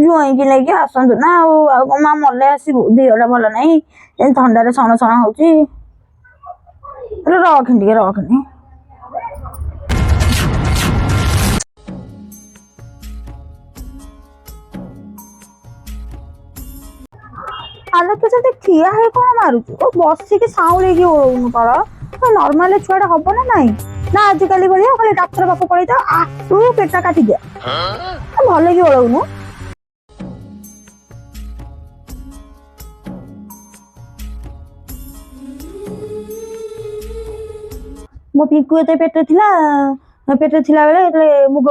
ଜୁଆଇଁକି ନେଇକି ଆସନ୍ତୁ ନା ଆଉ କଣ ମା ମଲେ ଆସିବୁ ଦେହଟା ଭଲ ନାହିଁ ଥଣ୍ଡାରେ ସଣ ସଣ ହଉଛି ରଖନି ଟିକେ ରଖନି ଆଲୋ ତୁ ସେଠି ଠିଆ ହେଇ କଣ ମାରୁଛୁ ବସିକି ସାଉଁଳିକି ଓଳଉନୁ ତଳ ନର୍ମାଲ ଛୁଆଟା ହବ ନା ନାଇଁ ନା ଆଜିକାଲି ଭଳିଆ ଖାଲି ଡାକ୍ତର ପାଖକୁ ପଳେଇଥାଉ ତୁ ପେଟ କାଟିଦିଅ ଭଲ କି ଓଳଉନୁ ମୋ ପିଙ୍କୁ ଏତେ ପେଟରେ ଥିଲା ବେଳେ ଯେତେବେଳେ ମୁଗ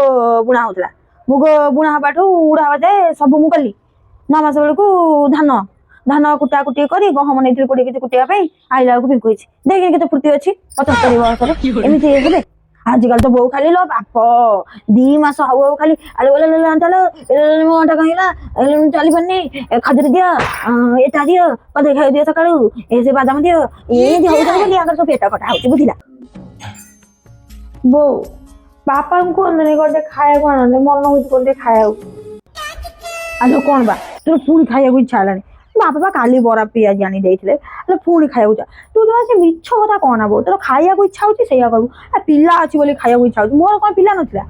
ବୁଣା ହଉଥିଲା ମୁଗ ବୁଣା ହବାଠୁ ଉଡା ହବା ଯାଏ ସବୁ ମୁଁ କଲି 9 ମାସ ବେଳକୁ ଧାନ କୁଟା କୁଟି କରି ଗହମ ନେଇଥିଲି 20 କେଜି କୁଟିବା ପାଇଁ ଆଇଲା ବେଳକୁ ପିଙ୍କୁ ହେଇଛି ଦେଖି କେତେ ଫୁର୍ତ୍ତି ଅଛି 75 ବର୍ଷରେ ଏମିତି ହେବେ ଆଜିକାଲି ତ ବୋଉ ଖାଲି लो ବାପ 2 ମାସ ହଉ ହଉ ଖାଲି ଆଳୁ ଚାଲ ମୋ ଅଣ୍ଟା କହିଲା ଚାଲି ପାରୁନି ଖଜୁରୀ ଦିଅ ଏଟା ଦିଅ କଦଳୀ ଖାଇବା ଦିଅ ସକାଳୁ ସେ ବାଦାମ ଦିଅ ଏମିତି ହଉଛନ୍ତି ବୋଲି ଆଙ୍କର ସବୁ ପେଟ କଟା ହଉଛି ବୁଝିଲା ବୋଉ ବାପାଙ୍କୁ କୁହନ୍ତୁନି ଗୋଟେ ଖାଇବାକୁ ଆଣନ୍ତେ ମନ ହଉଛି ଗୋଟେ ଖାଇବାକୁ ଆଲୋ କଣ ବା ତୋର ପୁଣି ଖାଇବାକୁ ଇଚ୍ଛା ହେଲାଣି ବାପା ବା କାଲି ବରା ପିଆଜି ଆଣି ଦେଇଥିଲେ ପୁଣି ଖାଇବାକୁ ଇଚ୍ଛା ତୁ ଜମା ସେ ମିଛ କଥା କହନା ବୋଉ ତୋର ଖାଇବାକୁ ଇଚ୍ଛା ହଉଛି ସେଇଆ କହିବୁ ପିଲା ଅଛି ବୋଲି ଖାଇବାକୁ ଇଚ୍ଛା ହଉଛି ମୋର କଣ ପିଲା ନଥିଲା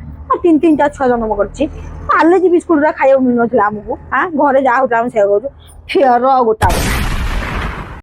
3-3ଟା ଛୁଆ ଜନ୍ମ କରିଛି ପାର୍ଲେଜି ବିସ୍କୁଟ ଖାଇବାକୁ ମିଳୁନଥିଲା ଆମକୁ ଘରେ ଯାହା ହଉଥିଲା ଆମେ ସେଇଆ କହୁଛୁ କ୍ଷୀର ଗୋଟା